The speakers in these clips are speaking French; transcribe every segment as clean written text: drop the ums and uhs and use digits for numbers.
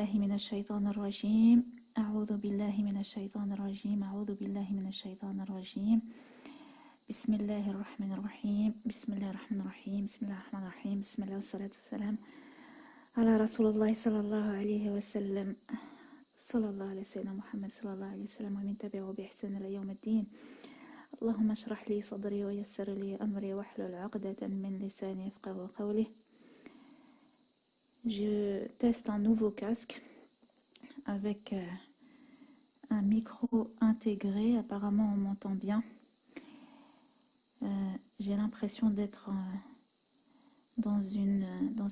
بالله من الشيطان الرجيم أعوذ بالله من الشيطان الرجيم أعوذ بالله من الشيطان الرجيم بسم الله الرحمن الرحيم بسم الله الرحمن الرحيم بسم الله الرحمن الرحيم بسم الله والصلاة والسلام على رسول الله صلى الله عليه وسلم صلى الله على سيدنا محمد صلى الله عليه وسلم ومن تبعه بإحسان إلى يوم الدين اللهم اشرح لي صدري ويسر لي أمري واحلل عقدة من لساني يفقهوا قولي. Je teste un nouveau casque avec un micro intégré. Apparemment, on m'entend bien. J'ai l'impression d'être dans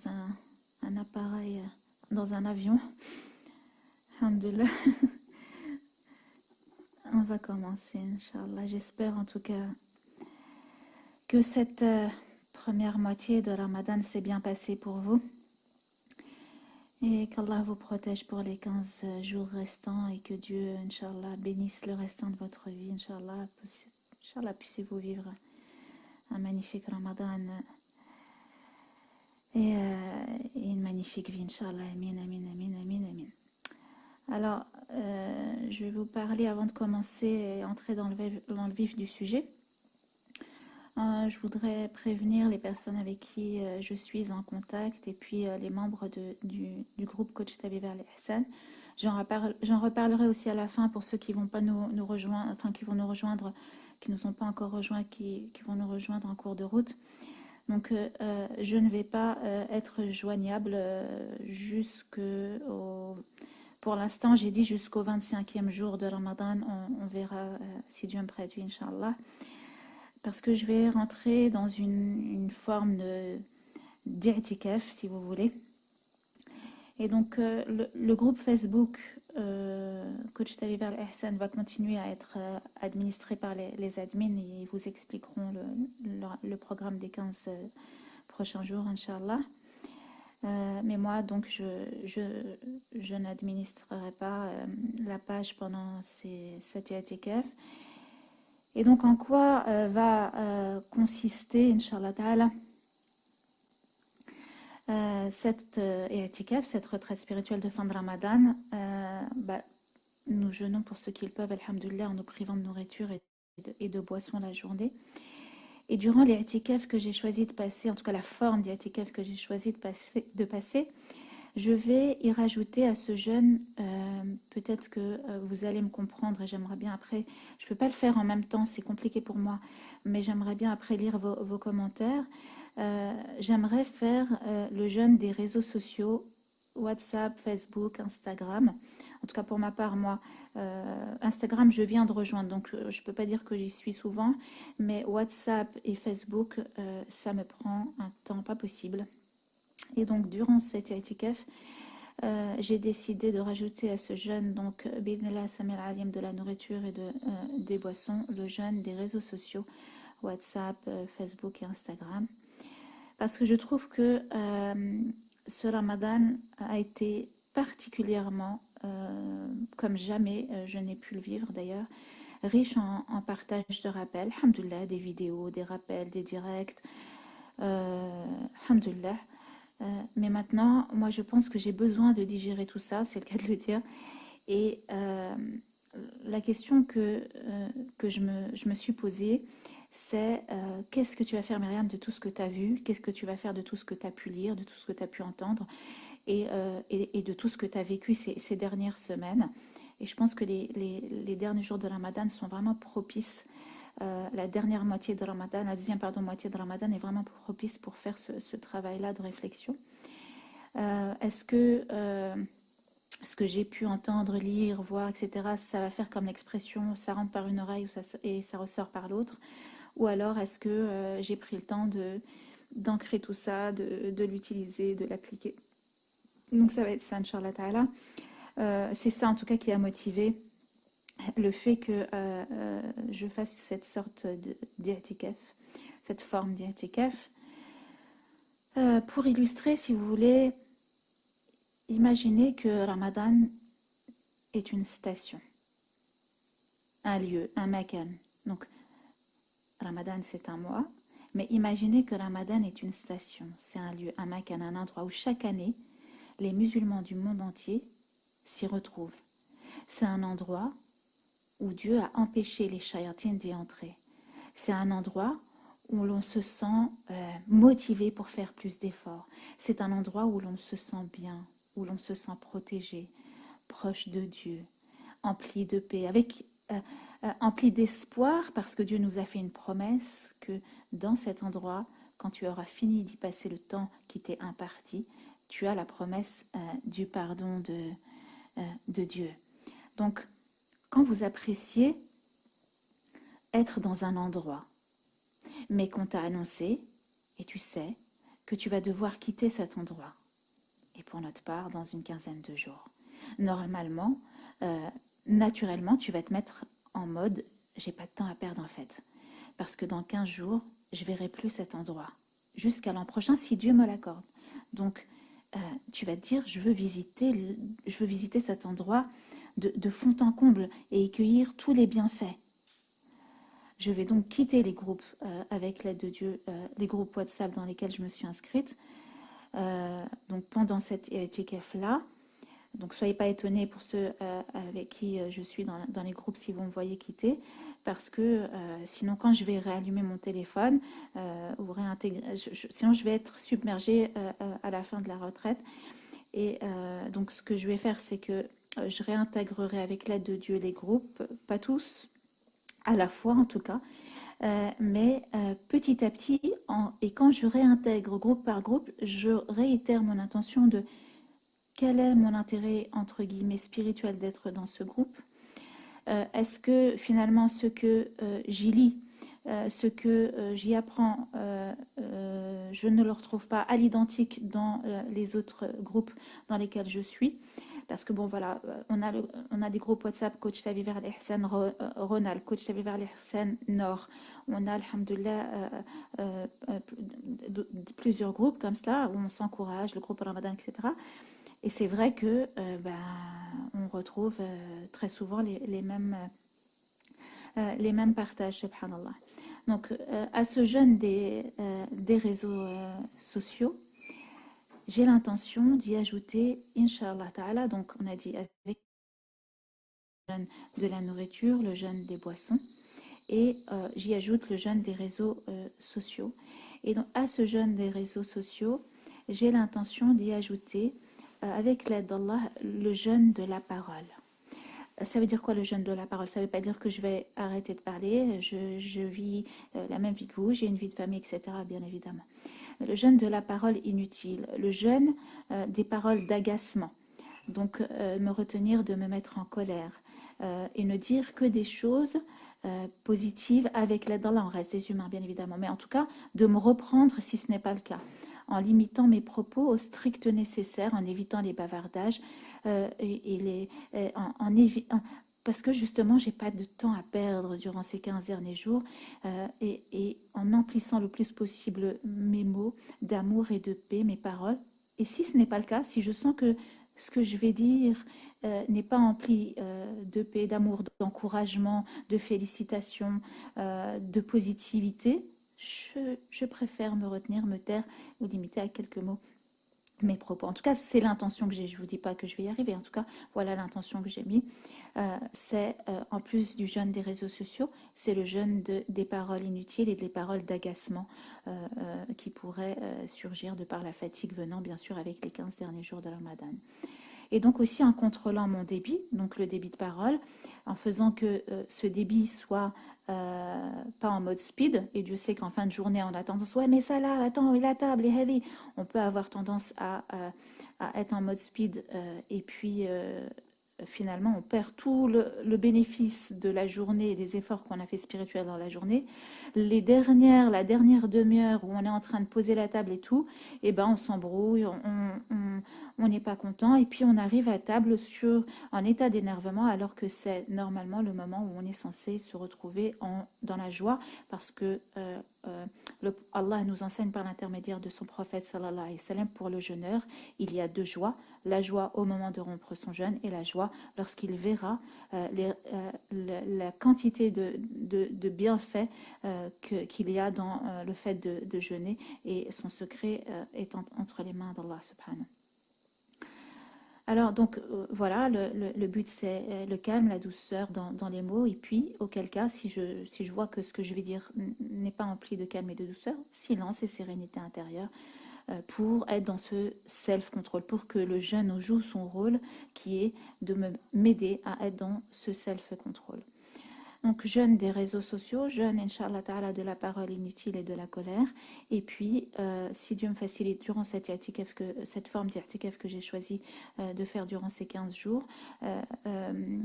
un appareil, dans un avion. Alhamdulillah. On va commencer, Inch'Allah. J'espère en tout cas que cette première moitié de Ramadan s'est bien passée pour vous. Et qu'Allah vous protège pour les 15 jours restants et que Dieu, Inch'Allah, bénisse le restant de votre vie. Inch'Allah, puissiez-vous vivre un magnifique Ramadan et une magnifique vie, Inch'Allah. Amin, amin, amin, amin, amin. Alors, je vais vous parler avant de commencer et entrer dans le vif du sujet. Je voudrais prévenir les personnes avec qui je suis en contact et puis les membres du groupe Coach Tabib Al-Ihsan. J'en reparlerai aussi à la fin pour ceux qui vont pas nous rejoindre, enfin qui vont nous rejoindre, qui ne sont pas encore rejoints, qui vont nous rejoindre en cours de route. Donc je ne vais pas être joignable pour l'instant, j'ai dit jusqu'au 25e jour de Ramadan. On verra si Dieu me prête, Inch'Allah. Parce que je vais rentrer dans une forme d'i'tikaf, si vous voulez. Et donc, le groupe Facebook Coach Tabib Al-Ihsan va continuer à être administré par les admins et ils vous expliqueront le programme des 15 prochains jours, Inch'Allah. Mais moi, donc, je n'administrerai pas la page pendant cet i'tikaf. Et donc, en quoi va consister, Inch'Allah Ta'ala, cette i'tikaf, cette retraite spirituelle de fin de Ramadan. Nous jeûnons pour ceux qui le peuvent, alhamdoulilah, en nous privant de nourriture et de boissons la journée. Et durant l'i'tikaf que j'ai choisi de passer, en tout cas la forme d'i'tikaf que j'ai choisi de passer, je vais y rajouter à ce jeûne, peut-être que vous allez me comprendre et j'aimerais bien après, je ne peux pas le faire en même temps, c'est compliqué pour moi, mais j'aimerais bien après lire vos commentaires. J'aimerais faire le jeûne des réseaux sociaux, WhatsApp, Facebook, Instagram. En tout cas pour ma part, moi, Instagram, je viens de rejoindre, donc je ne peux pas dire que j'y suis souvent, mais WhatsApp et Facebook, ça me prend un temps pas possible. Et donc, durant cet i'tikaf, j'ai décidé de rajouter à ce jeûne, donc, Bidnillah Samir Alim, de la nourriture et des boissons, le jeûne des réseaux sociaux, WhatsApp, Facebook et Instagram. Parce que je trouve que ce Ramadan a été particulièrement, comme jamais je n'ai pu le vivre d'ailleurs, riche en partage de rappels, alhamdoulilah, des vidéos, des rappels, des directs, alhamdoulilah. Mais maintenant, moi je pense que j'ai besoin de digérer tout ça, c'est le cas de le dire. Et la question que je me suis posée, c'est qu'est-ce que tu vas faire, Myriam, de tout ce que tu as vu? Qu'est-ce que tu vas faire de tout ce que tu as pu lire, de tout ce que tu as pu entendre et de tout ce que tu as vécu ces dernières semaines? Et je pense que les derniers jours de Ramadan sont vraiment propices. La dernière moitié de Ramadan, la deuxième moitié de Ramadan est vraiment propice pour faire ce travail-là de réflexion. Est-ce que ce que j'ai pu entendre, lire, voir, etc., ça va faire comme l'expression, ça rentre par une oreille et ça ressort par l'autre? Ou alors est-ce que j'ai pris le temps d'ancrer tout ça, de l'utiliser, de l'appliquer? Donc ça va être ça, Inch'Allah Ta'ala. C'est ça en tout cas qui a motivé le fait que je fasse cette sorte d'i'tikaf, cette forme d'i'tikaf. Pour illustrer, si vous voulez, imaginez que Ramadan est une station, un lieu, un makan. Donc, Ramadan, c'est un mois, mais imaginez que Ramadan est une station, c'est un lieu, un makan, un endroit où chaque année, les musulmans du monde entier s'y retrouve. C'est un endroit où Dieu a empêché les shayatines d'y entrer. C'est un endroit où l'on se sent motivé pour faire plus d'efforts. C'est un endroit où l'on se sent bien, où l'on se sent protégé, proche de Dieu, empli de paix, empli d'espoir, parce que Dieu nous a fait une promesse que dans cet endroit, quand tu auras fini d'y passer le temps qui t'est imparti, tu as la promesse du pardon de Dieu. Donc, quand vous appréciez être dans un endroit, mais qu'on t'a annoncé, et tu sais que tu vas devoir quitter cet endroit, et pour notre part, dans une quinzaine de jours. Normalement, naturellement, tu vas te mettre en mode « j'ai pas de temps à perdre en fait ». Parce que dans 15 jours, je verrai plus cet endroit. Jusqu'à l'an prochain, si Dieu me l'accorde. Donc, tu vas te dire « je veux visiter cet endroit de fond en comble et accueillir tous les bienfaits ». Je vais donc quitter les groupes avec l'aide de Dieu, les groupes WhatsApp dans lesquels je me suis inscrite. Donc pendant cette itikaf-là, donc soyez pas étonnés pour ceux avec qui je suis dans les groupes si vous me voyez quitter, parce que sinon quand je vais réallumer mon téléphone ou réintégrer, sinon je vais être submergée à la fin de la retraite. Et donc ce que je vais faire, c'est que je réintégrerai avec l'aide de Dieu les groupes, pas tous, à la fois en tout cas, mais petit à petit, et quand je réintègre groupe par groupe, je réitère mon intention de quel est mon intérêt, entre guillemets, spirituel d'être dans ce groupe. Est-ce que finalement ce que j'y lis, ce que j'y apprends, je ne le retrouve pas à l'identique dans les autres groupes dans lesquels je suis? Parce que bon, voilà, on a des groupes WhatsApp, Coach Tavi vers l'Ihsan Ronald, Coach Tavi vers l'Ihsan Nord. On a, alhamdoulilah, plusieurs groupes comme cela où on s'encourage, le groupe Ramadan, etc. Et c'est vrai que on retrouve très souvent les mêmes partages, subhanallah. Donc, à ce jeûne des réseaux sociaux, j'ai l'intention d'y ajouter, Inch'Allah Ta'ala, donc on a dit avec le jeûne de la nourriture, le jeûne des boissons, et j'y ajoute le jeûne des réseaux sociaux. Et donc, à ce jeûne des réseaux sociaux, j'ai l'intention d'y ajouter, avec l'aide d'Allah, le jeûne de la parole. Ça veut dire quoi le jeûne de la parole? Ça ne veut pas dire que je vais arrêter de parler, je vis la même vie que vous, j'ai une vie de famille, etc. bien évidemment. Le jeûne de la parole inutile, le jeûne des paroles d'agacement. Donc me retenir de me mettre en colère et ne dire que des choses positives avec l'aide d'Allah. On reste des humains bien évidemment, mais en tout cas de me reprendre si ce n'est pas le cas, en limitant mes propos au strict nécessaire, en évitant les bavardages parce que justement, j'ai pas de temps à perdre durant ces 15 derniers jours et en emplissant le plus possible mes mots d'amour et de paix, mes paroles. Et si ce n'est pas le cas, si je sens que ce que je vais dire n'est pas empli de paix, d'amour, d'encouragement, de félicitations, de positivité, je préfère me retenir, me taire ou limiter à quelques mots mes propos. En tout cas, c'est l'intention que j'ai. Je ne vous dis pas que je vais y arriver. En tout cas, voilà l'intention que j'ai mis. C'est, en plus du jeûne des réseaux sociaux, c'est le jeûne des paroles inutiles et des paroles d'agacement qui pourraient surgir de par la fatigue venant, bien sûr, avec les 15 derniers jours de Ramadan. Et donc aussi en contrôlant mon débit, donc le débit de parole, en faisant que ce débit soit pas en mode speed. Et Dieu sait qu'en fin de journée, on a tendance, ouais, mais ça là, attends, et la table est heavy. On peut avoir tendance à être en mode speed et puis finalement, on perd tout le bénéfice de la journée et des efforts qu'on a fait spirituels dans la journée. La dernière demi-heure où on est en train de poser la table et tout, et ben on s'embrouille, on n'est pas content et puis on arrive à table en état d'énervement alors que c'est normalement le moment où on est censé se retrouver dans la joie parce que Allah nous enseigne par l'intermédiaire de son prophète sallallahu alayhi wa sallam, pour le jeûneur, il y a deux joies, la joie au moment de rompre son jeûne et la joie lorsqu'il verra la quantité de bienfaits qu'il y a dans le fait de jeûner et son secret est entre les mains d'Allah subhanahu. Alors, donc, voilà, le but, c'est le calme, la douceur dans les mots. Et puis, auquel cas, si je vois que ce que je vais dire n'est pas empli de calme et de douceur, silence et sérénité intérieure pour être dans ce self-control, pour que le jeûne joue son rôle qui est de m'aider à être dans ce self-control. Donc, jeûne des réseaux sociaux, jeûne, Inch'Allah Ta'ala, de la parole inutile et de la colère. Et puis, si Dieu me facilite durant cette forme d'irtikaf que j'ai choisi de faire durant ces 15 jours, euh, euh,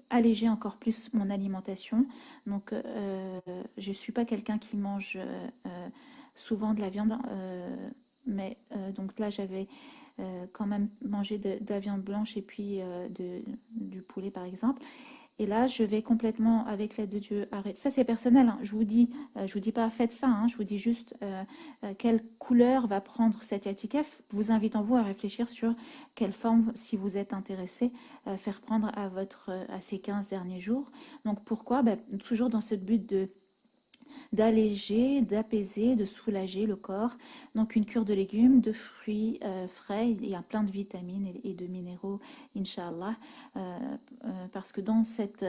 alléger encore plus mon alimentation. Donc, je ne suis pas quelqu'un qui mange souvent de la viande, donc là, j'avais quand même mangé de la viande blanche et puis du poulet, par exemple. Et là, je vais complètement, avec l'aide de Dieu, arrêter. Ça, c'est personnel, hein. Je vous dis pas faites ça, hein. Je vous dis juste quelle couleur va prendre cet yatikaf, vous invitant vous à réfléchir sur quelle forme, si vous êtes intéressé, faire prendre à ces 15 derniers jours. Donc pourquoi? Ben, toujours dans ce but d'alléger, d'apaiser, de soulager le corps. Donc une cure de légumes, de fruits frais, il y a plein de vitamines et de minéraux, Inch'Allah, parce que dans cette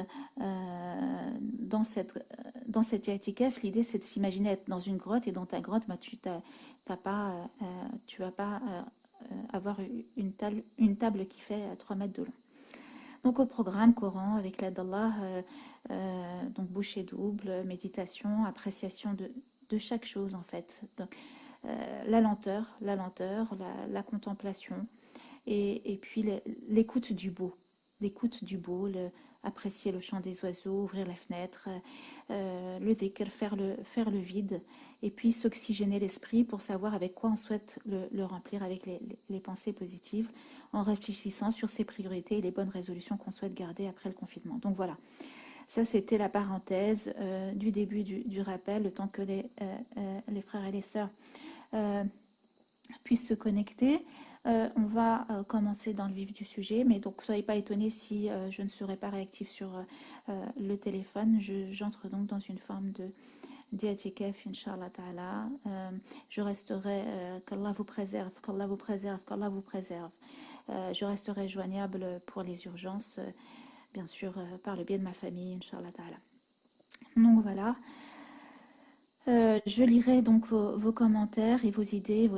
yatikaf, l'idée c'est de s'imaginer être dans une grotte et dans ta grotte, bah, tu vas pas avoir une table qui fait 3 mètres de long. Donc au programme Coran avec l'aide d'Allah, donc bouchée double, méditation, appréciation de chaque chose en fait. Donc la contemplation et puis l'écoute du beau. L'écoute du beau, apprécier le chant des oiseaux, ouvrir la fenêtre, le dhikr, faire le vide, et puis s'oxygéner l'esprit pour savoir avec quoi on souhaite le remplir, avec les pensées positives, en réfléchissant sur ses priorités et les bonnes résolutions qu'on souhaite garder après le confinement. Donc voilà, ça c'était la parenthèse du début du rappel, le temps que les frères et les sœurs puissent se connecter. On va commencer dans le vif du sujet, mais donc soyez pas étonnés si je ne serai pas réactive sur le téléphone. J'entre donc dans une forme de d'Iatikef, Inch'Allah Ta'ala. Je resterai, qu'Allah vous préserve, qu'Allah vous préserve, qu'Allah vous préserve. Je resterai joignable pour les urgences, bien sûr, par le biais de ma famille, Inch'Allah Ta'ala. Donc voilà. Je lirai donc vos commentaires et vos idées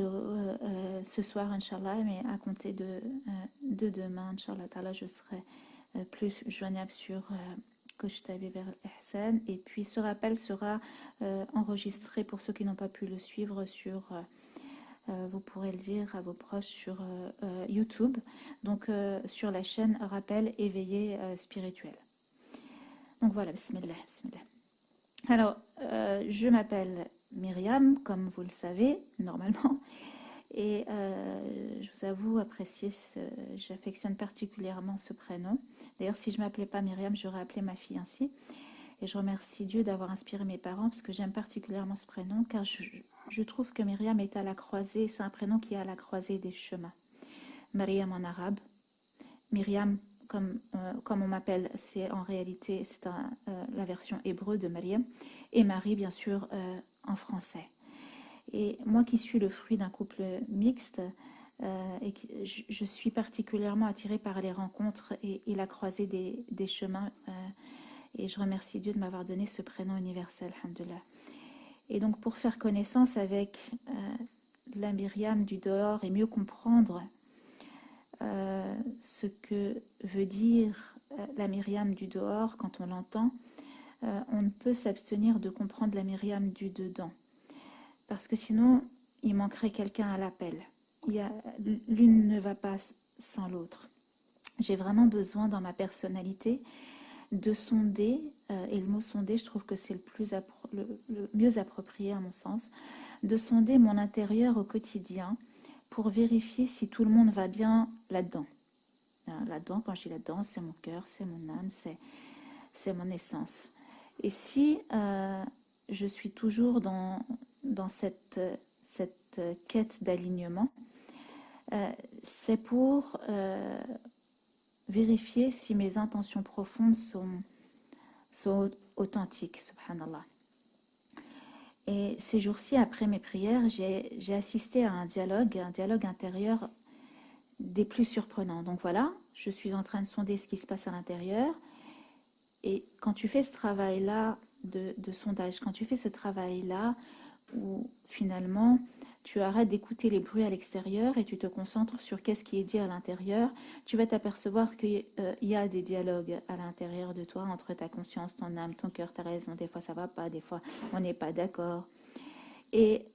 ce soir, Inch'Allah, mais à compter de demain, Inch'Allah Ta'ala, je serai plus joignable sur Kochtabi vers Ihsan. Et puis ce rappel sera enregistré pour ceux qui n'ont pas pu le suivre vous pourrez le dire à vos proches sur YouTube, donc sur la chaîne Rappel éveillé spirituel. Donc voilà, bismillah, bismillah. Alors, je m'appelle Myriam, comme vous le savez, normalement, et je vous avoue apprécier, j'affectionne particulièrement ce prénom. D'ailleurs, si je ne m'appelais pas Myriam, j'aurais appelé ma fille ainsi. Et je remercie Dieu d'avoir inspiré mes parents, parce que j'aime particulièrement ce prénom, car je trouve que Myriam est à la croisée, c'est un prénom qui est à la croisée des chemins. Myriam en arabe, Myriam comme on m'appelle, c'est en réalité la version hébreu de Maryam, et Marie bien sûr en français. Et moi qui suis le fruit d'un couple mixte, je suis particulièrement attirée par les rencontres et la croisée des chemins, et je remercie Dieu de m'avoir donné ce prénom universel, alhamdoulilah. Et donc pour faire connaissance avec la Myriam du dehors et mieux comprendre ce que veut dire la Myriam du dehors quand on l'entend, on ne peut s'abstenir de comprendre la Myriam du dedans. Parce que sinon, il manquerait quelqu'un à l'appel. L'une ne va pas sans l'autre. J'ai vraiment besoin dans ma personnalité de sonder, et le mot sonder, je trouve que c'est le mieux approprié à mon sens, de sonder mon intérieur au quotidien pour vérifier si tout le monde va bien là-dedans. Là-dedans, quand je dis là-dedans, c'est mon cœur, c'est mon âme, c'est mon essence. Et si je suis toujours dans cette quête d'alignement, c'est pour vérifier si mes intentions profondes sont authentiques, subhanallah. Et ces jours-ci, après mes prières, j'ai assisté à un dialogue intérieur des plus surprenants. Donc voilà, je suis en train de sonder ce qui se passe à l'intérieur. Et quand tu fais ce travail-là de sondage, quand tu fais ce travail-là, où finalement tu arrêtes d'écouter les bruits à l'extérieur et tu te concentres sur qu'est-ce qui est dit à l'intérieur, tu vas t'apercevoir qu'il y a des dialogues à l'intérieur de toi, entre ta conscience, ton âme, ton cœur, ta raison. Des fois ça va pas, des fois on n'est pas d'accord. Et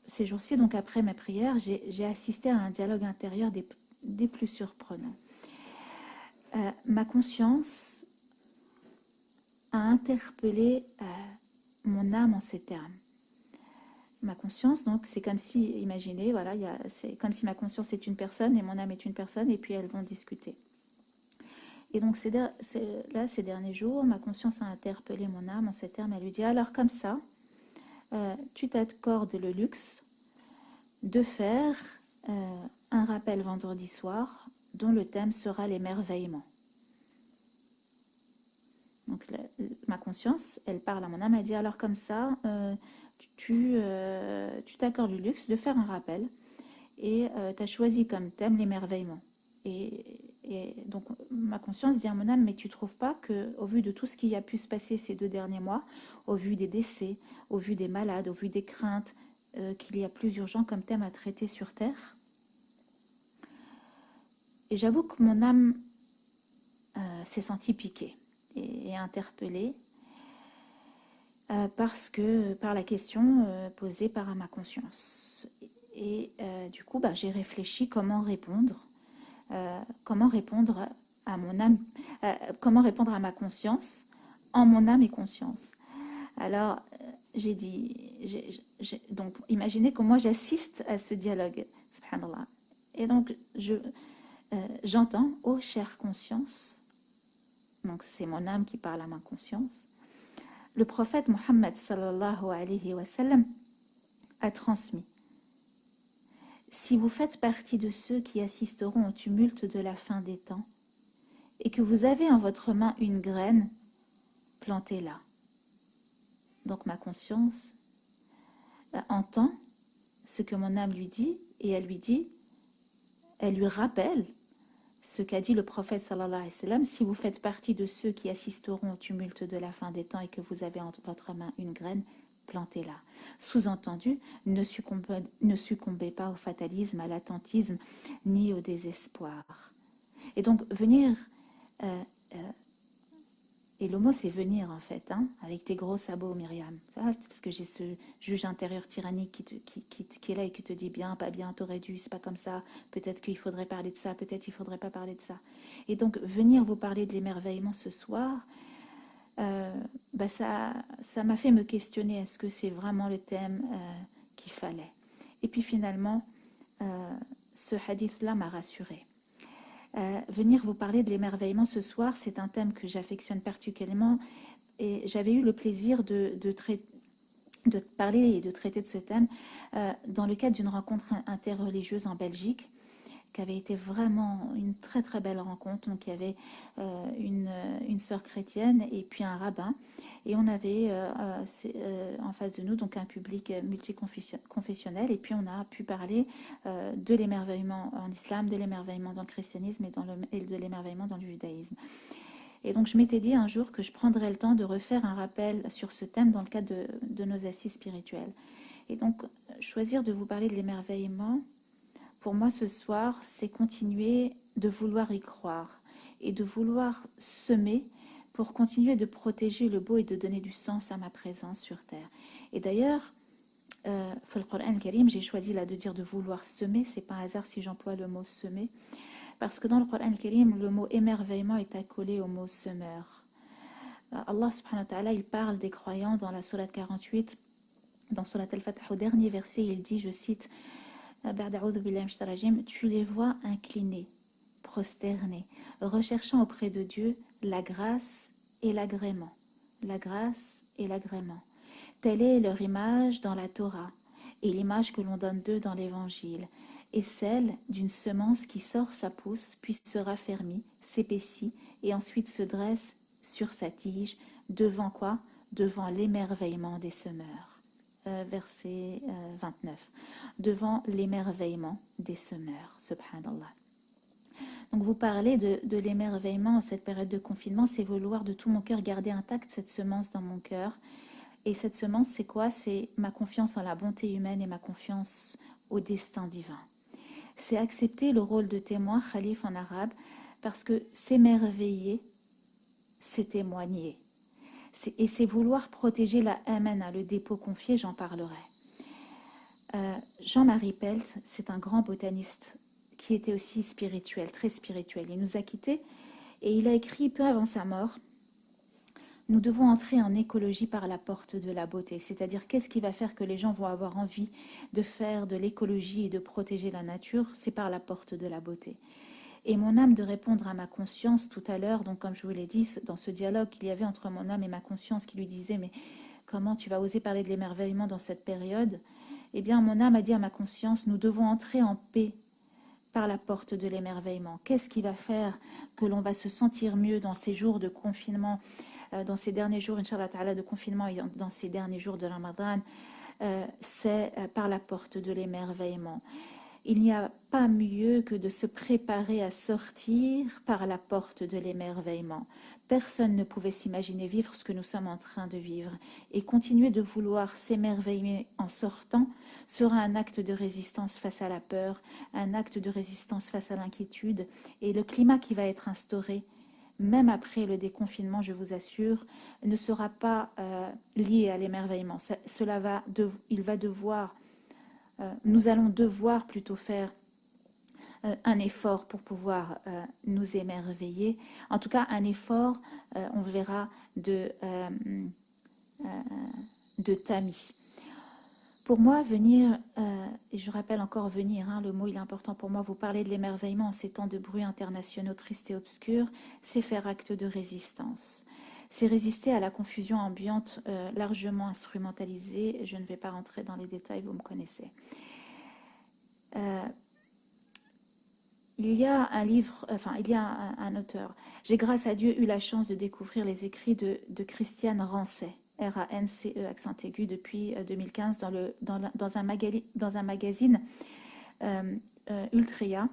ces jours-ci, donc après ma prière, j'ai assisté à un dialogue intérieur des plus surprenants. Ma conscience a interpellé mon âme en ces termes. Ma conscience, donc, c'est comme si, imaginez, voilà, c'est comme si ma conscience est une personne et mon âme est une personne, et puis elles vont discuter. Et donc, là, ces derniers jours, ma conscience a interpellé mon âme en ces termes. Elle lui dit, alors comme ça, tu t'accordes le luxe de faire un rappel vendredi soir dont le thème sera l'émerveillement. Donc ma conscience, elle parle à mon âme, elle dit alors comme ça, tu t'accordes le luxe de faire un rappel et tu as choisi comme thème l'émerveillement. Et donc ma conscience dit à mon âme, mais tu ne trouves pas qu'au vu de tout ce qui a pu se passer ces 2 derniers mois, au vu des décès, au vu des malades, au vu des craintes, qu'il y a plus urgent comme thème à traiter sur Terre? Et j'avoue que mon âme s'est sentie piquée et interpellée par la question posée par ma conscience. Et du coup, j'ai réfléchi comment répondre à mon âme, comment répondre à ma conscience en mon âme et conscience. Alors, j'ai dit, donc imaginez que moi j'assiste à ce dialogue, subhanallah. Et donc, j'entends, ô chère conscience, donc c'est mon âme qui parle à ma conscience, le prophète Mohammed sallallahu alayhi wa sallam a transmis. Si vous faites partie de ceux qui assisteront au tumulte de la fin des temps, et que vous avez en votre main une graine, plantez-la. Donc ma conscience entend ce que mon âme lui dit, et elle lui rappelle ce qu'a dit le prophète sallallahu alayhi wa sallam, si vous faites partie de ceux qui assisteront au tumulte de la fin des temps et que vous avez entre votre main une graine, plantez-la. Sous-entendu, ne succombez pas au fatalisme, à l'attentisme, ni au désespoir. Et donc, venir, et le mot c'est venir en fait, hein, avec tes gros sabots, Myriam. Parce que j'ai ce juge intérieur tyrannique qui est là et qui te dit bien, pas bien, t'aurais dû, c'est pas comme ça, peut-être qu'il faudrait parler de ça, peut-être il faudrait pas parler de ça. Et donc, venir vous parler de l'émerveillement ce soir, ça m'a fait me questionner, est-ce que c'est vraiment le thème qu'il fallait? Et puis finalement, ce hadith-là m'a rassurée. Venir vous parler de l'émerveillement ce soir, c'est un thème que j'affectionne particulièrement et j'avais eu le plaisir de parler et de traiter de ce thème dans le cadre d'une rencontre interreligieuse en Belgique qui avait été vraiment une très très belle rencontre. Donc il y avait une sœur chrétienne et puis un rabbin, et on avait en face de nous donc un public multiconfessionnel, et puis on a pu parler de l'émerveillement en islam, de l'émerveillement dans le christianisme et de l'émerveillement dans le judaïsme. Et donc je m'étais dit un jour que je prendrais le temps de refaire un rappel sur ce thème dans le cadre de nos assises spirituelles. Et donc choisir de vous parler de l'émerveillement, pour moi ce soir, c'est continuer de vouloir y croire et de vouloir semer pour continuer de protéger le beau et de donner du sens à ma présence sur Terre. Et d'ailleurs, dans le Coran Karim, j'ai choisi là de dire de vouloir semer, c'est pas un hasard si j'emploie le mot semer, parce que dans le Coran Karim, le mot émerveillement est accolé au mot semeur. Allah subhanahu wa ta'ala, il parle des croyants dans la sourate 48, dans sourate Al-Fatih, au dernier verset, il dit, je cite, tu les vois inclinés, prosternés, recherchant auprès de Dieu la grâce et l'agrément. La grâce et l'agrément. Telle est leur image dans la Torah et l'image que l'on donne d'eux dans l'Évangile, et celle d'une semence qui sort sa pousse, puis se raffermit, s'épaissit et ensuite se dresse sur sa tige, devant quoi? Devant l'émerveillement des semeurs. verset 29, devant l'émerveillement des semeurs, subhanallah. Donc vous parlez de l'émerveillement en cette période de confinement, c'est vouloir de tout mon cœur garder intacte cette semence dans mon cœur. Et cette semence, c'est quoi? C'est ma confiance en la bonté humaine et ma confiance au destin divin. C'est accepter le rôle de témoin, khalif en arabe, parce que s'émerveiller, c'est témoigner. Et c'est vouloir protéger la amana, le dépôt confié, j'en parlerai. Jean-Marie Pelt, c'est un grand botaniste qui était aussi spirituel, très spirituel. Il nous a quittés et il a écrit peu avant sa mort: nous devons entrer en écologie par la porte de la beauté. C'est-à-dire, qu'est-ce qui va faire que les gens vont avoir envie de faire de l'écologie et de protéger la nature? C'est par la porte de la beauté. Et mon âme de répondre à ma conscience tout à l'heure, donc comme je vous l'ai dit, dans ce dialogue qu'il y avait entre mon âme et ma conscience qui lui disait: mais comment tu vas oser parler de l'émerveillement dans cette période? Eh bien, mon âme a dit à ma conscience: nous devons entrer en paix par la porte de l'émerveillement. Qu'est-ce qui va faire que l'on va se sentir mieux dans ces jours de confinement, dans ces derniers jours, Inch'Allah Ta'ala, de confinement et dans ces derniers jours de Ramadan? C'est par la porte de l'émerveillement. Il n'y a pas mieux que de se préparer à sortir par la porte de l'émerveillement. Personne ne pouvait s'imaginer vivre ce que nous sommes en train de vivre. Et continuer de vouloir s'émerveiller en sortant sera un acte de résistance face à la peur, un acte de résistance face à l'inquiétude. Et le climat qui va être instauré, même après le déconfinement, je vous assure, ne sera pas lié à l'émerveillement. Nous allons devoir plutôt faire un effort pour pouvoir nous émerveiller. En tout cas, un effort, on verra, de tamis. Pour moi, venir, et je rappelle encore venir, hein, le mot il est important pour moi, vous parlez de l'émerveillement en ces temps de bruits internationaux tristes et obscurs, c'est faire acte de résistance. C'est résister à la confusion ambiante largement instrumentalisée. Je ne vais pas rentrer dans les détails, vous me connaissez. Il y a un auteur. J'ai, grâce à Dieu, eu la chance de découvrir les écrits de Christiane Rancet, R-A-N-C-E, accent aigu, depuis 2015, dans un magazine Ultria,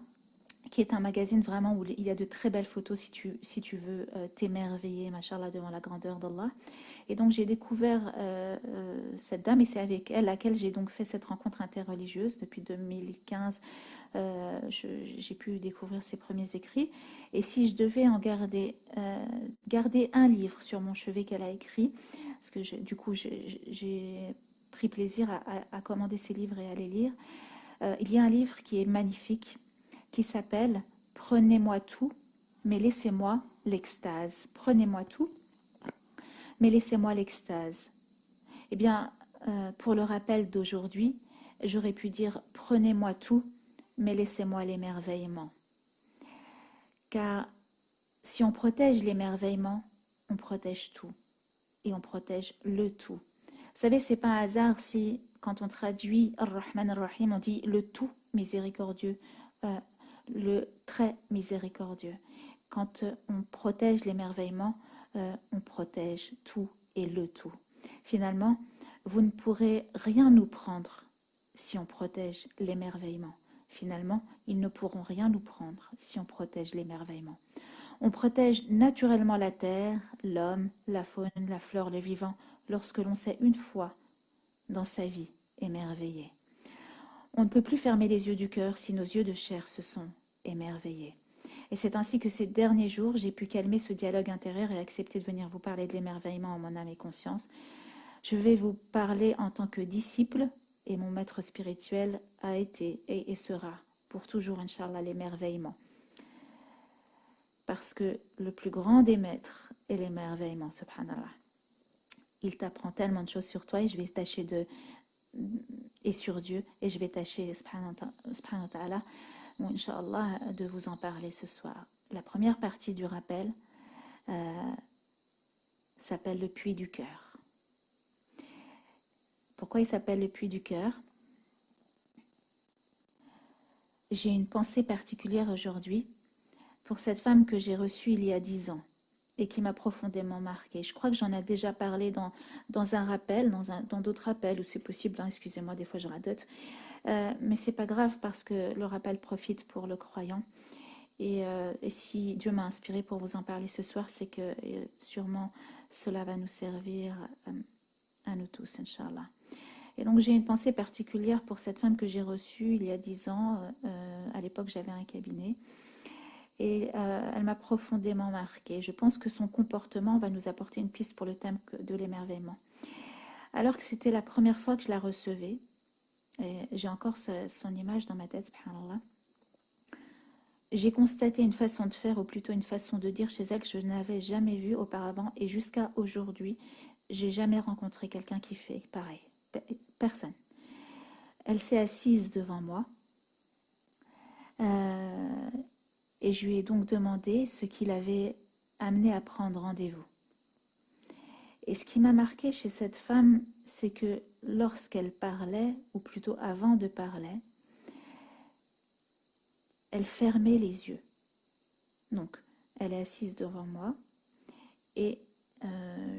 qui est un magazine vraiment où il y a de très belles photos si tu veux t'émerveiller, machallah, devant la grandeur d'Allah. Et donc j'ai découvert cette dame, et c'est avec elle laquelle j'ai donc fait cette rencontre interreligieuse depuis 2015. J'ai pu découvrir ses premiers écrits. Et si je devais en garder un livre sur mon chevet qu'elle a écrit, parce que du coup j'ai pris plaisir à commander ces livres et à les lire, il y a un livre qui est magnifique, qui s'appelle « Prenez-moi tout, mais laissez-moi l'extase ». Prenez-moi tout, mais laissez-moi l'extase. Eh bien, pour le rappel d'aujourd'hui, j'aurais pu dire « Prenez-moi tout, mais laissez-moi l'émerveillement ». Car si on protège l'émerveillement, on protège tout. Et on protège le tout. Vous savez, c'est pas un hasard si, quand on traduit Ar-Rahman Ar-Rahim, on dit le tout miséricordieux, le très miséricordieux. Quand on protège l'émerveillement, on protège tout et le tout. Finalement, vous ne pourrez rien nous prendre si on protège l'émerveillement. Finalement, ils ne pourront rien nous prendre si on protège l'émerveillement. On protège naturellement la terre, l'homme, la faune, la flore, le vivant, lorsque l'on sait une fois dans sa vie émerveiller. On ne peut plus fermer les yeux du cœur si nos yeux de chair se sont émerveillés. Et c'est ainsi que ces derniers jours, j'ai pu calmer ce dialogue intérieur et accepter de venir vous parler de l'émerveillement en mon âme et conscience. Je vais vous parler en tant que disciple, et mon maître spirituel a été et sera pour toujours, Inch'Allah, l'émerveillement. Parce que le plus grand des maîtres est l'émerveillement, subhanallah. Il t'apprend tellement de choses sur toi, et je vais tâcher et sur Dieu, et je vais tâcher, subhanahu wa ta'ala, Inch'Allah, de vous en parler ce soir. La première partie du rappel s'appelle le puits du cœur. Pourquoi il s'appelle le puits du cœur? J'ai une pensée particulière aujourd'hui pour cette femme que j'ai reçue il y a 10 ans et qui m'a profondément marqué. Je crois que j'en ai déjà parlé dans un rappel, dans d'autres rappels, où c'est possible, hein, excusez-moi, des fois je radote. Mais c'est pas grave parce que le rappel profite pour le croyant. Et si Dieu m'a inspiré pour vous en parler ce soir, c'est que sûrement cela va nous servir à nous tous, Inch'Allah. Et donc j'ai une pensée particulière pour cette femme que j'ai reçue il y a 10 ans. À l'époque, j'avais un cabinet. Et elle m'a profondément marquée. Je pense que son comportement va nous apporter une piste pour le thème de l'émerveillement. Alors que c'était la première fois que je la recevais, et j'ai encore son image dans ma tête, subhanallah, j'ai constaté une façon de faire, ou plutôt une façon de dire chez elle que je n'avais jamais vue auparavant, et jusqu'à aujourd'hui, j'ai jamais rencontré quelqu'un qui fait pareil. Personne. Elle s'est assise devant moi, et je lui ai donc demandé ce qui l'avait amené à prendre rendez-vous. Et ce qui m'a marqué chez cette femme, c'est que lorsqu'elle parlait, ou plutôt avant de parler, elle fermait les yeux. Donc, elle est assise devant moi et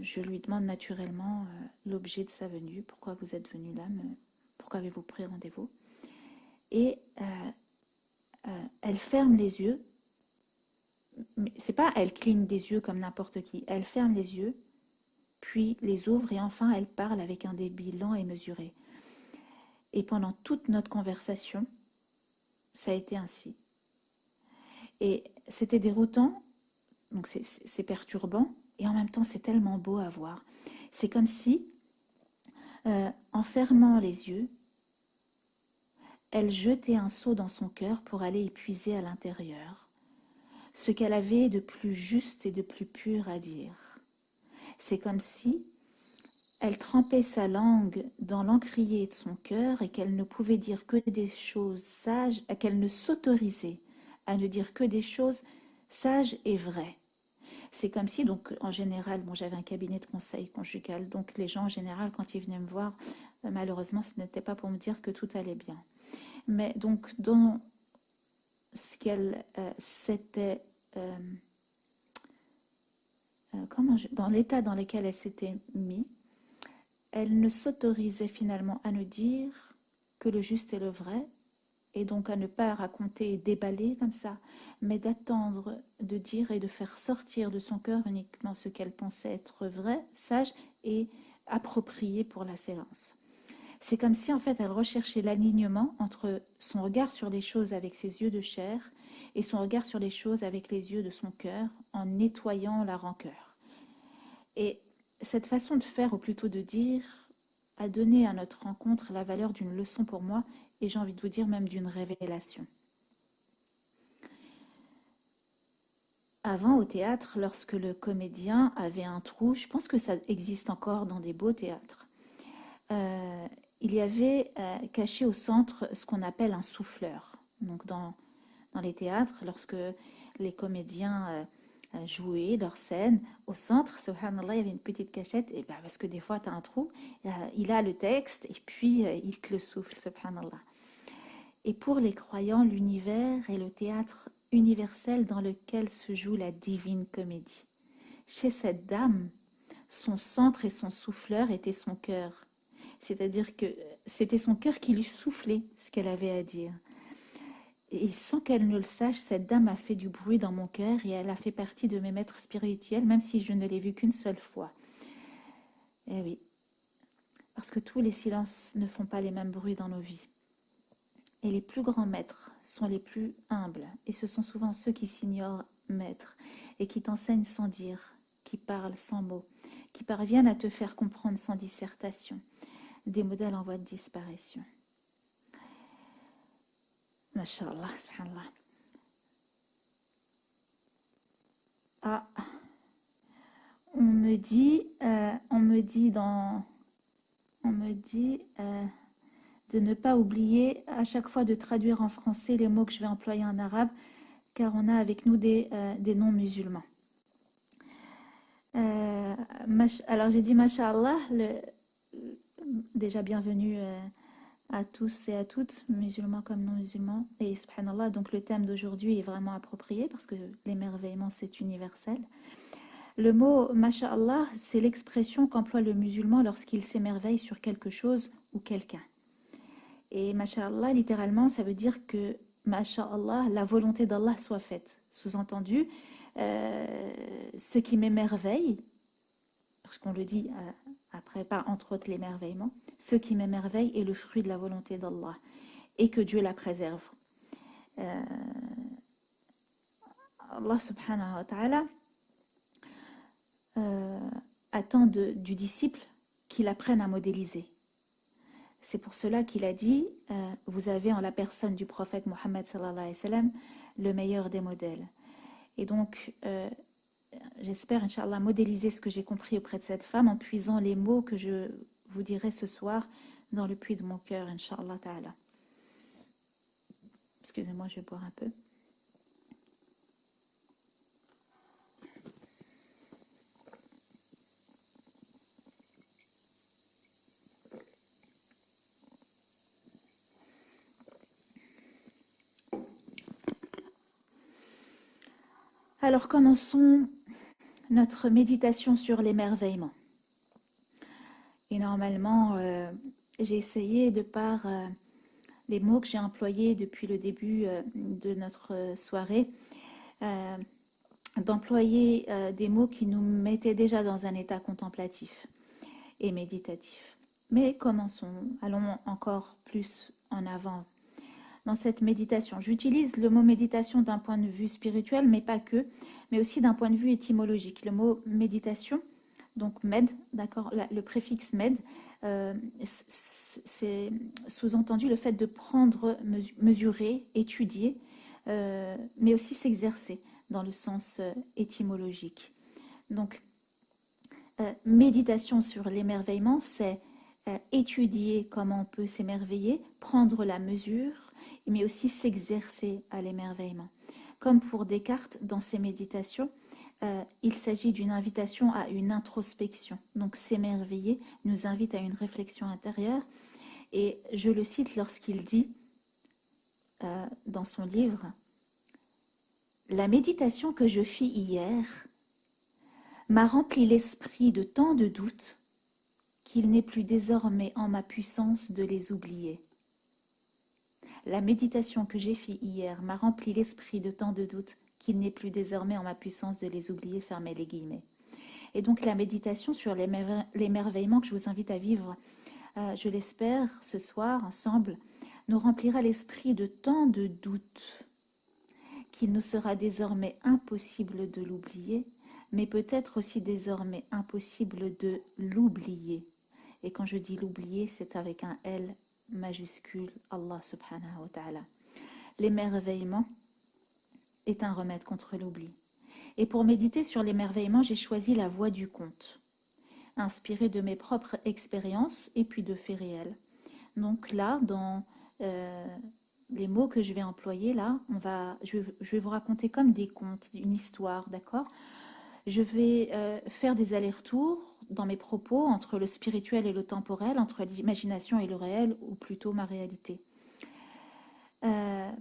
je lui demande naturellement l'objet de sa venue. Pourquoi vous êtes venu là? Pourquoi avez-vous pris rendez-vous? Et elle ferme les yeux. Mais c'est pas elle cligne des yeux comme n'importe qui. Elle ferme les yeux, puis les ouvre et enfin elle parle avec un débit lent et mesuré. Et pendant toute notre conversation, ça a été ainsi. Et c'était déroutant, donc c'est perturbant, et en même temps c'est tellement beau à voir. C'est comme si, en fermant les yeux, elle jetait un seau dans son cœur pour aller y puiser à l'intérieur ce qu'elle avait de plus juste et de plus pur à dire. C'est comme si elle trempait sa langue dans l'encrier de son cœur et qu'elle ne pouvait dire que des choses sages, qu'elle ne s'autorisait à ne dire que des choses sages et vraies. C'est comme si, donc en général, bon, j'avais un cabinet de conseil conjugal, donc les gens en général, quand ils venaient me voir, malheureusement, ce n'était pas pour me dire que tout allait bien. Mais donc, dans ce qu'elle s'était... dans l'état dans lequel elle s'était mise, elle ne s'autorisait finalement à ne dire que le juste et le vrai, et donc à ne pas raconter et déballer comme ça, mais d'attendre, de dire et de faire sortir de son cœur uniquement ce qu'elle pensait être vrai, sage et approprié pour la séance. C'est comme si en fait elle recherchait l'alignement entre son regard sur les choses avec ses yeux de chair et son regard sur les choses avec les yeux de son cœur en nettoyant la rancœur. Et cette façon de faire, ou plutôt de dire, a donné à notre rencontre la valeur d'une leçon pour moi, et j'ai envie de vous dire même d'une révélation. Avant, au théâtre, lorsque le comédien avait un trou, je pense que ça existe encore dans des beaux théâtres, il y avait caché au centre ce qu'on appelle un souffleur. Donc dans les théâtres, lorsque les comédiens jouaient leur scène, au centre, subhanallah, il y avait une petite cachette, et ben, parce que des fois tu as un trou, il a le texte et puis il te le souffle, subhanallah. Et pour les croyants, l'univers est le théâtre universel dans lequel se joue la divine comédie. Chez cette dame, son centre et son souffleur étaient son cœur. C'est-à-dire que c'était son cœur qui lui soufflait ce qu'elle avait à dire. Et sans qu'elle ne le sache, cette dame a fait du bruit dans mon cœur et elle a fait partie de mes maîtres spirituels, même si je ne l'ai vue qu'une seule fois. Eh oui, parce que tous les silences ne font pas les mêmes bruits dans nos vies. Et les plus grands maîtres sont les plus humbles, et ce sont souvent ceux qui s'ignorent maîtres et qui t'enseignent sans dire, qui parlent sans mots, qui parviennent à te faire comprendre sans dissertation, des modèles en voie de disparition. Masha'Allah, subhanallah. Ah, on me dit de ne pas oublier à chaque fois de traduire en français les mots que je vais employer en arabe, car on a avec nous des non-musulmans. Alors j'ai dit Masha'Allah, déjà bienvenue à tous et à toutes, musulmans comme non-musulmans. Et subhanallah, donc le thème d'aujourd'hui est vraiment approprié parce que l'émerveillement c'est universel. Le mot Masha'Allah, c'est l'expression qu'emploie le musulman lorsqu'il s'émerveille sur quelque chose ou quelqu'un. Et Masha'Allah, littéralement, ça veut dire que Masha'Allah, la volonté d'Allah soit faite. Sous-entendu, ce qui m'émerveille, parce qu'on le dit après, par entre autres l'émerveillement, ce qui m'émerveille est le fruit de la volonté d'Allah et que Dieu la préserve. Allah subhanahu wa ta'ala attend du disciple qu'il apprenne à modéliser. C'est pour cela qu'il a dit vous avez en la personne du prophète Mohammed sallallahu alayhi wa sallam le meilleur des modèles. Et donc, j'espère, Inch'Allah, modéliser ce que j'ai compris auprès de cette femme en puisant les mots que je vous dirai ce soir dans le puits de mon cœur, Inch'Allah ta'ala. Excusez-moi, je vais boire un peu. Alors, commençons notre méditation sur l'émerveillement. Et normalement, j'ai essayé, de par les mots que j'ai employés depuis le début de notre soirée, d'employer des mots qui nous mettaient déjà dans un état contemplatif et méditatif. Mais commençons, allons encore plus en avant dans cette méditation. J'utilise le mot méditation d'un point de vue spirituel, mais pas que, mais aussi d'un point de vue étymologique. Le mot méditation, donc med, d'accord, le préfixe med, c'est sous-entendu le fait de prendre, mesurer, étudier, mais aussi s'exercer dans le sens étymologique. Donc, méditation sur l'émerveillement, c'est étudier comment on peut s'émerveiller, prendre la mesure, mais aussi s'exercer à l'émerveillement. Comme pour Descartes, dans ses méditations, il s'agit d'une invitation à une introspection. Donc s'émerveiller nous invite à une réflexion intérieure. Et je le cite lorsqu'il dit dans son livre « La méditation que je fis hier m'a rempli l'esprit de tant de doutes qu'il n'est plus désormais en ma puissance de les oublier. » La méditation que j'ai faite hier m'a rempli l'esprit de tant de doutes qu'il n'est plus désormais en ma puissance de les oublier, fermez les guillemets. Et donc la méditation sur l'émerveillement que je vous invite à vivre, je l'espère, ce soir, ensemble, nous remplira l'esprit de tant de doutes qu'il nous sera désormais impossible de l'oublier, mais peut-être aussi désormais impossible de l'oublier. Et quand je dis l'oublier, c'est avec un L majuscule, Allah subhanahu wa ta'ala. L'émerveillement est un remède contre l'oubli. Et pour méditer sur l'émerveillement, j'ai choisi la voie du conte, inspirée de mes propres expériences et puis de faits réels. Donc là, dans les mots que je vais employer, là, je vais vous raconter comme des contes, une histoire, d'accord ? Je vais faire des allers-retours dans mes propos entre le spirituel et le temporel, entre l'imagination et le réel, ou plutôt ma réalité.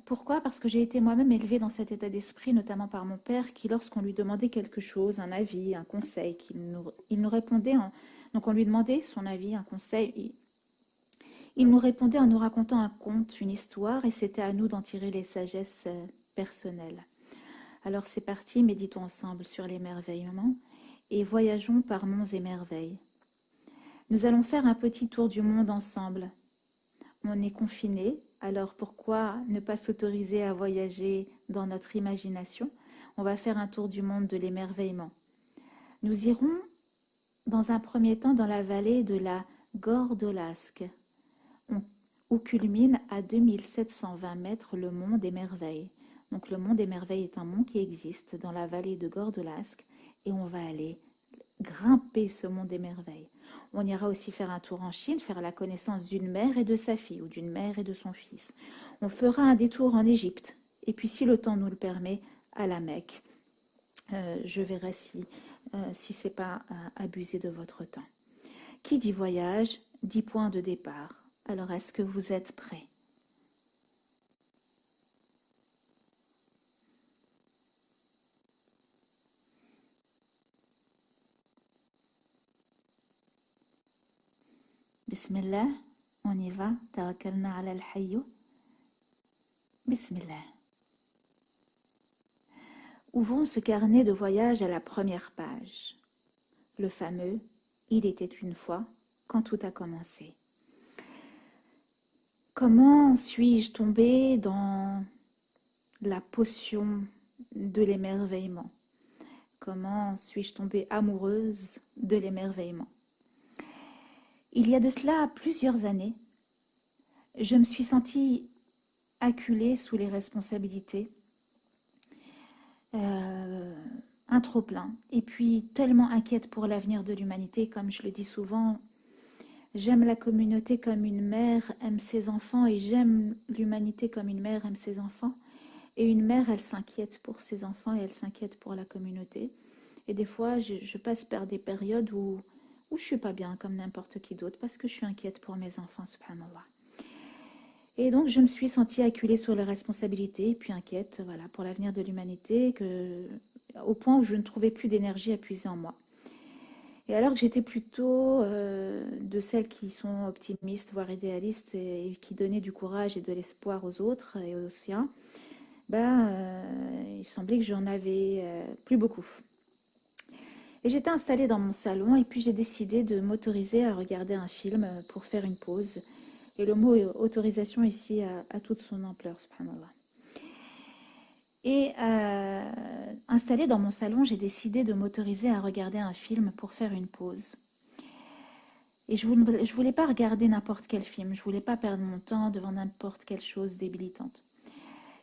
Pourquoi ? Parce que j'ai été moi-même élevée dans cet état d'esprit, notamment par mon père, qui, lorsqu'on lui demandait quelque chose, un avis, un conseil, il nous répondait, donc on lui demandait son avis, un conseil, il nous répondait en nous racontant un conte, une histoire, et c'était à nous d'en tirer les sagesses personnelles. Alors c'est parti, méditons ensemble sur l'émerveillement et voyageons par monts et merveilles. Nous allons faire un petit tour du monde ensemble. On est confiné, alors pourquoi ne pas s'autoriser à voyager dans notre imagination ? On va faire un tour du monde de l'émerveillement. Nous irons dans un premier temps dans la vallée de la Gordolasque, où culmine à 2720 mètres le mont des Merveilles. Donc le mont des Merveilles est un mont qui existe dans la vallée de Gordolasque et on va aller grimper ce mont des Merveilles. On ira aussi faire un tour en Chine, faire la connaissance d'une mère et de sa fille ou d'une mère et de son fils. On fera un détour en Égypte et puis si le temps nous le permet, à la Mecque. Je verrai si ce n'est pas abusé de votre temps. Qui dit voyage, dit point de départ. Alors est-ce que vous êtes prêts ? Bismillah, on y va. Tawakkalna ala al-hayyu. Bismillah. Ouvrons ce carnet de voyage à la première page. Le fameux « Il était une fois » quand tout a commencé. Comment suis-je tombée dans la potion de l'émerveillement? Comment suis-je tombée amoureuse de l'émerveillement? Il y a de cela plusieurs années, je me suis sentie acculée sous les responsabilités, un trop-plein, et puis tellement inquiète pour l'avenir de l'humanité, comme je le dis souvent. J'aime la communauté comme une mère aime ses enfants, et j'aime l'humanité comme une mère aime ses enfants. Et une mère, elle s'inquiète pour ses enfants et elle s'inquiète pour la communauté. Et des fois, je passe par des périodes où je ne suis pas bien comme n'importe qui d'autre parce que je suis inquiète pour mes enfants, subhanallah. Et donc, je me suis sentie acculée sur les responsabilités, puis inquiète voilà, pour l'avenir de l'humanité, au point où je ne trouvais plus d'énergie à puiser en moi. Et alors que j'étais plutôt de celles qui sont optimistes, voire idéalistes, et qui donnaient du courage et de l'espoir aux autres et aux siens, il semblait que j'en avais plus beaucoup. Et j'étais installée dans mon salon et puis j'ai décidé de m'autoriser à regarder un film pour faire une pause. Et le mot autorisation ici a toute son ampleur, subhanallah. Et installée dans mon salon, j'ai décidé de m'autoriser à regarder un film pour faire une pause. Et je voulais pas regarder n'importe quel film, je voulais pas perdre mon temps devant n'importe quelle chose débilitante.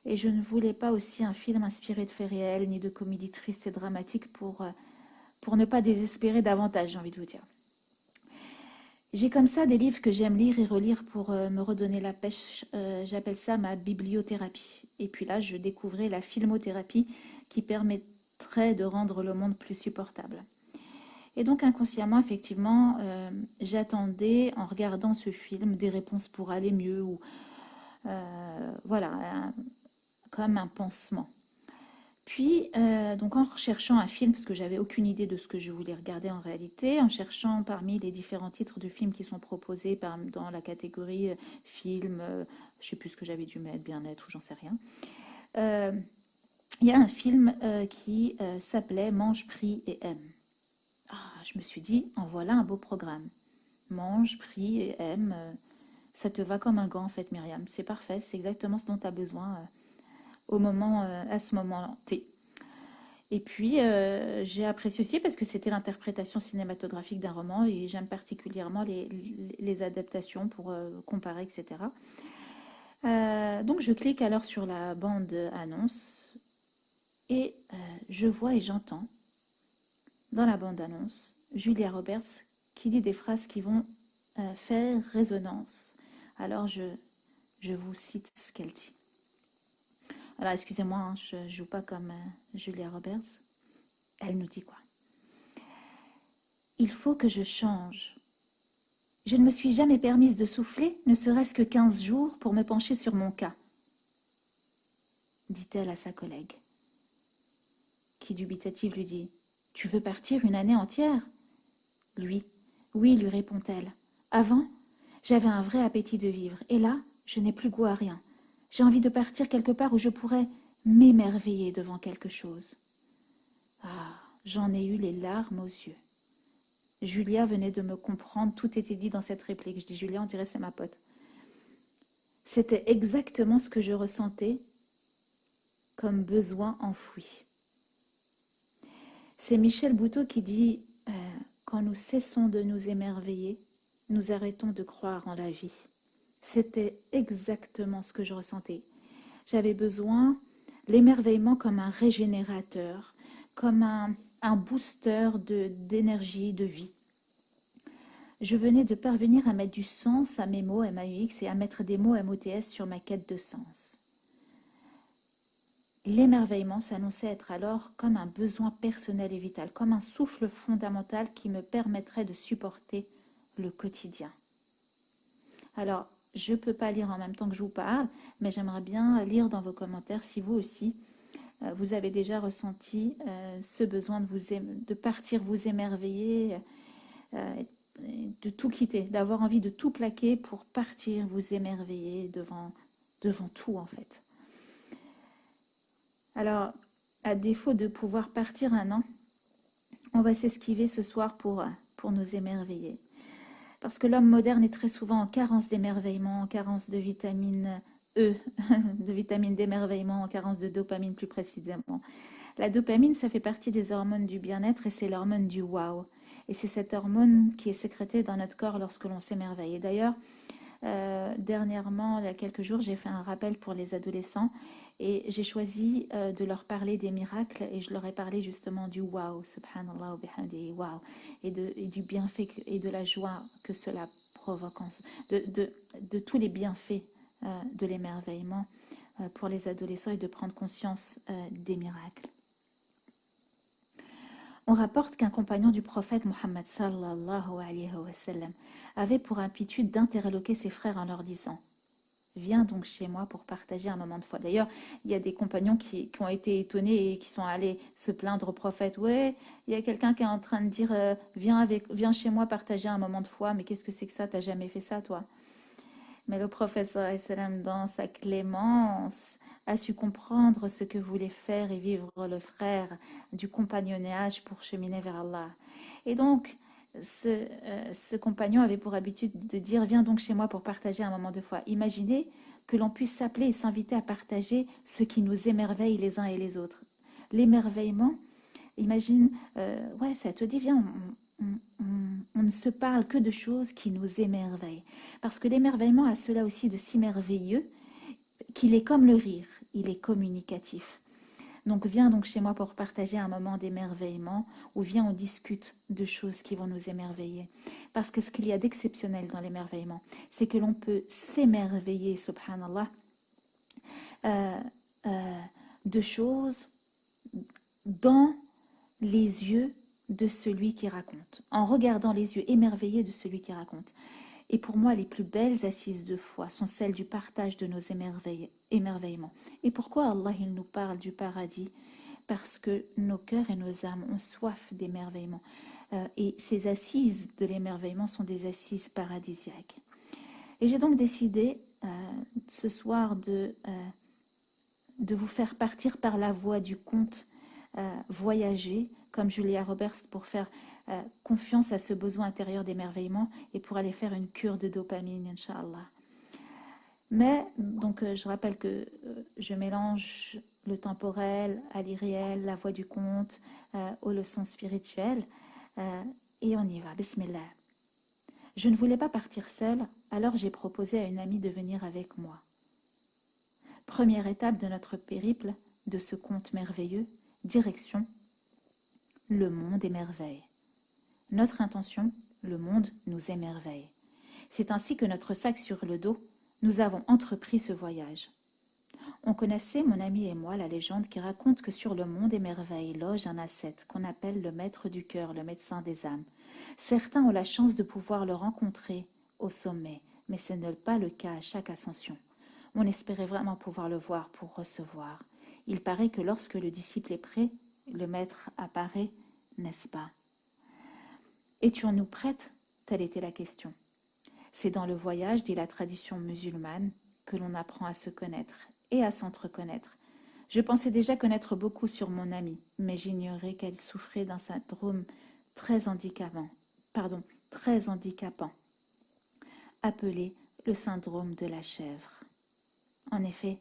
Et je ne voulais pas aussi un film inspiré de faits réels, ni de comédie triste et dramatique pour ne pas désespérer davantage, j'ai envie de vous dire. J'ai comme ça des livres que j'aime lire et relire pour me redonner la pêche. J'appelle ça ma bibliothérapie. Et puis là, je découvrais la filmothérapie qui permettrait de rendre le monde plus supportable. Et donc inconsciemment, effectivement, j'attendais en regardant ce film des réponses pour aller mieux ou voilà, comme un pansement. Puis, donc en recherchant un film, parce que j'avais aucune idée de ce que je voulais regarder en réalité, en cherchant parmi les différents titres de films qui sont proposés dans la catégorie film, je ne sais plus ce que j'avais dû mettre, bien-être ou j'en sais rien, il y a un film qui s'appelait Mange, prie et aime. Ah, je me suis dit, en voilà un beau programme. Mange, prie et aime, ça te va comme un gant en fait, Myriam. C'est parfait, c'est exactement ce dont tu as besoin à ce moment T. Et puis, j'ai apprécié aussi parce que c'était l'interprétation cinématographique d'un roman et j'aime particulièrement les adaptations pour comparer, etc. Donc, je clique alors sur la bande annonce et je vois et j'entends dans la bande annonce Julia Roberts qui dit des phrases qui vont faire résonance. Alors, je vous cite ce qu'elle dit. Alors, excusez-moi, hein, je ne joue pas comme Julia Roberts. Elle nous dit quoi? Il faut que je change. Je ne me suis jamais permise de souffler, ne serait-ce que 15 jours, pour me pencher sur mon cas, dit-elle à sa collègue, qui dubitative lui dit « Tu veux partir une année entière ?» Lui « Oui, lui répond-elle. Avant, j'avais un vrai appétit de vivre, et là, je n'ai plus goût à rien. J'ai envie de partir quelque part où je pourrais m'émerveiller devant quelque chose. Ah, j'en ai eu les larmes aux yeux. Julia venait de me comprendre, tout était dit dans cette réplique. Je dis Julia, on dirait c'est ma pote. C'était exactement ce que je ressentais comme besoin enfoui. C'est Michel Bouteau qui dit quand nous cessons de nous émerveiller, nous arrêtons de croire en la vie. C'était exactement ce que je ressentais. J'avais besoin l'émerveillement comme un régénérateur, comme un booster d'énergie, de vie. Je venais de parvenir à mettre du sens à mes mots MAUX et à mettre des mots MOTS sur ma quête de sens. L'émerveillement s'annonçait être alors comme un besoin personnel et vital, comme un souffle fondamental qui me permettrait de supporter le quotidien. Alors, je ne peux pas lire en même temps que je vous parle, mais j'aimerais bien lire dans vos commentaires si vous aussi, vous avez déjà ressenti ce besoin de partir vous émerveiller, de tout quitter, d'avoir envie de tout plaquer pour partir, vous émerveiller devant tout en fait. Alors, à défaut de pouvoir partir un an, on va s'esquiver ce soir pour nous émerveiller. Parce que l'homme moderne est très souvent en carence d'émerveillement, en carence de vitamine E, de vitamine d'émerveillement, en carence de dopamine plus précisément. La dopamine, ça fait partie des hormones du bien-être et c'est l'hormone du wow. Et c'est cette hormone qui est sécrétée dans notre corps lorsque l'on s'émerveille. Et d'ailleurs, dernièrement, il y a quelques jours, j'ai fait un rappel pour les adolescents et j'ai choisi de leur parler des miracles et je leur ai parlé justement du wow, subhanallah wa bihamdihi, wow, et du bienfait et de la joie que cela provoque, de tous les bienfaits de l'émerveillement pour les adolescents et de prendre conscience des miracles. On rapporte qu'un compagnon du prophète Mohammed sallallahu alayhi wa sallam avait pour habitude d'interloquer ses frères en leur disant « Viens donc chez moi pour partager un moment de foi ». D'ailleurs, il y a des compagnons qui ont été étonnés et qui sont allés se plaindre au prophète. « Ouais, il y a quelqu'un qui est en train de dire viens chez moi partager un moment de foi, mais qu'est-ce que c'est que ça? T'as jamais fait ça, toi ?» Mais le prophète sallallahu alayhi wa sallam, dans sa clémence, a su comprendre ce que voulait faire et vivre le frère du compagnonnage pour cheminer vers Allah. Et donc, ce compagnon avait pour habitude de dire « Viens donc chez moi pour partager un moment de foi ». Imaginez que l'on puisse s'appeler et s'inviter à partager ce qui nous émerveille les uns et les autres. L'émerveillement, imagine, ouais, ça te dit « Viens, on ne se parle que de choses qui nous émerveillent ». Parce que l'émerveillement a cela aussi de si merveilleux qu'il est comme le rire, il est communicatif. Donc viens donc chez moi pour partager un moment d'émerveillement ou viens on discute de choses qui vont nous émerveiller. Parce que ce qu'il y a d'exceptionnel dans l'émerveillement, c'est que l'on peut s'émerveiller, subhanallah, de choses dans les yeux de celui qui raconte, en regardant les yeux émerveillés de celui qui raconte. Et pour moi, les plus belles assises de foi sont celles du partage de nos émerveillements. Et pourquoi Allah il nous parle du paradis? Parce que nos cœurs et nos âmes ont soif d'émerveillement. Et ces assises de l'émerveillement sont des assises paradisiaques. Et j'ai donc décidé ce soir de vous faire partir par la voie du conte, voyager, comme Julia Roberts, pour faire confiance à ce besoin intérieur d'émerveillement et pour aller faire une cure de dopamine, Inch'Allah. Mais, donc, je rappelle que je mélange le temporel à l'irréel, la voie du conte, aux leçons spirituelles, et on y va, bismillah. Je ne voulais pas partir seule, alors j'ai proposé à une amie de venir avec moi. Première étape de notre périple, de ce conte merveilleux, direction le monde émerveille. Notre intention, le monde nous émerveille. C'est ainsi que notre sac sur le dos, nous avons entrepris ce voyage. On connaissait, mon ami et moi, la légende qui raconte que sur le monde émerveille loge un ascète qu'on appelle le maître du cœur, le médecin des âmes. Certains ont la chance de pouvoir le rencontrer au sommet, mais ce n'est pas le cas à chaque ascension. On espérait vraiment pouvoir le voir pour recevoir. Il paraît que lorsque le disciple est prêt, le maître apparaît, n'est-ce pas? Étions-nous prêtes? Telle était la question. C'est dans le voyage, dit la tradition musulmane, que l'on apprend à se connaître et à s'entreconnaître. Je pensais déjà connaître beaucoup sur mon amie, mais j'ignorais qu'elle souffrait d'un syndrome très handicapant, appelé le syndrome de la chèvre. En effet,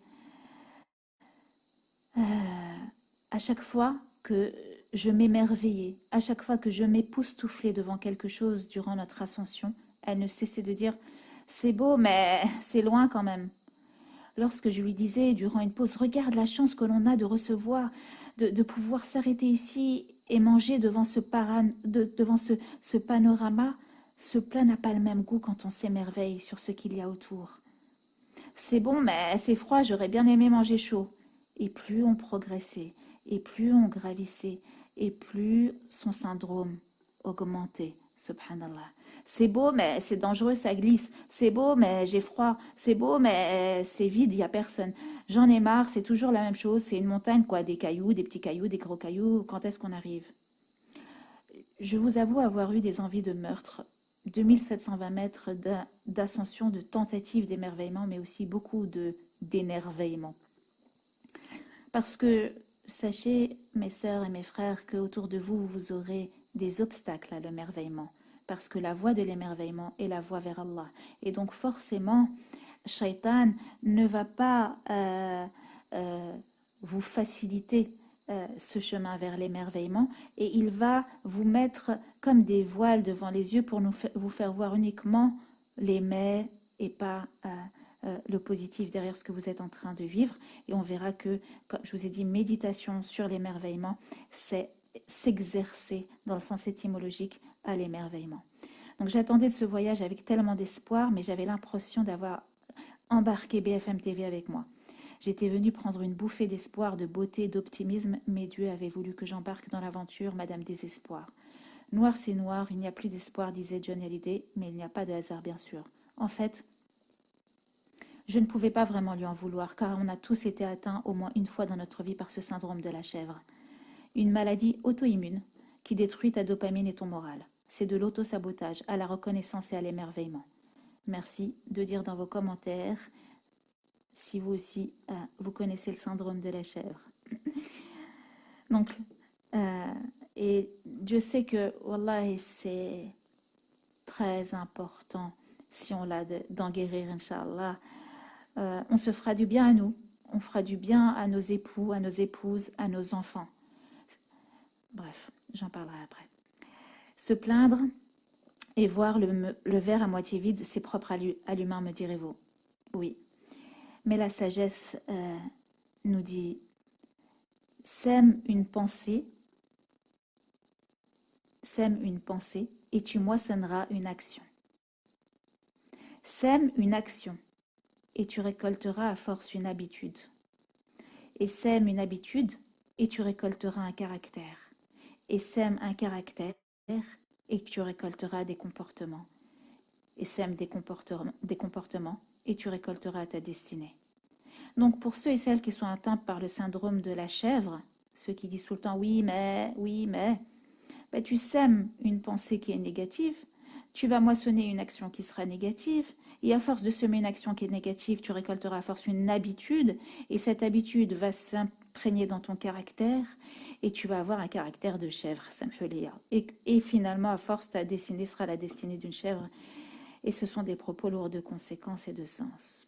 à chaque fois que je m'émerveillais, à chaque fois que je m'époustouflais devant quelque chose durant notre ascension, elle ne cessait de dire « C'est beau, mais c'est loin quand même ». Lorsque je lui disais durant une pause « Regarde la chance que l'on a de recevoir, de pouvoir s'arrêter ici et manger devant ce panorama, ce plat n'a pas le même goût quand on s'émerveille sur ce qu'il y a autour. C'est bon, mais c'est froid, j'aurais bien aimé manger chaud. » Et plus on progressait, et plus on gravissait, et plus son syndrome augmentait, subhanallah. C'est beau, mais c'est dangereux, ça glisse. C'est beau, mais j'ai froid. C'est beau, mais c'est vide, il n'y a personne. J'en ai marre, c'est toujours la même chose. C'est une montagne, quoi, des cailloux, des petits cailloux, des gros cailloux. Quand est-ce qu'on arrive? Je vous avoue avoir eu des envies de meurtre 2720 mètres d'ascension, de tentative d'émerveillement, mais aussi beaucoup d'énerveillement. Parce que sachez, mes sœurs et mes frères, qu'autour de vous, vous aurez des obstacles à l'émerveillement. Parce que la voie de l'émerveillement est la voie vers Allah. Et donc forcément, Shaitan ne va pas vous faciliter ce chemin vers l'émerveillement et il va vous mettre comme des voiles devant les yeux pour vous faire voir uniquement les mais et pas le positif derrière ce que vous êtes en train de vivre. Et on verra que, comme je vous ai dit, méditation sur l'émerveillement, c'est s'exercer dans le sens étymologique à l'émerveillement. Donc j'attendais de ce voyage avec tellement d'espoir, mais j'avais l'impression d'avoir embarqué BFM TV avec moi. J'étais venue prendre une bouffée d'espoir, de beauté, d'optimisme, mais Dieu avait voulu que j'embarque dans l'aventure, Madame Désespoir. Noir c'est noir, il n'y a plus d'espoir, disait John Hallyday, mais il n'y a pas de hasard bien sûr. En fait, je ne pouvais pas vraiment lui en vouloir, car on a tous été atteints au moins une fois dans notre vie par ce syndrome de la chèvre. Une maladie auto-immune qui détruit ta dopamine et ton moral. C'est de l'auto-sabotage à la reconnaissance et à l'émerveillement. Merci de dire dans vos commentaires si vous aussi vous connaissez le syndrome de la chèvre. Donc, et Dieu sait que, Wallah, c'est très important si on l'a d'en guérir, Inch'Allah. On se fera du bien à nous, on fera du bien à nos époux, à nos épouses, à nos enfants. Bref, j'en parlerai après. Se plaindre et voir le verre à moitié vide, c'est propre à l'humain, me direz-vous. Oui. Mais la sagesse nous dit, sème une pensée et tu moissonneras une action. Sème une action et tu récolteras à force une habitude. Et sème une habitude et tu récolteras un caractère. Et sème un caractère et tu récolteras des comportements. Et sème des comportements et tu récolteras ta destinée. Donc pour ceux et celles qui sont atteints par le syndrome de la chèvre, ceux qui disent tout le temps oui mais, ben, tu sèmes une pensée qui est négative, tu vas moissonner une action qui sera négative, et à force de semer une action qui est négative, tu récolteras à force une habitude, et cette habitude va s'imprégner dans ton caractère, et tu vas avoir un caractère de chèvre, et finalement, à force, ta destinée sera la destinée d'une chèvre, et ce sont des propos lourds de conséquences et de sens.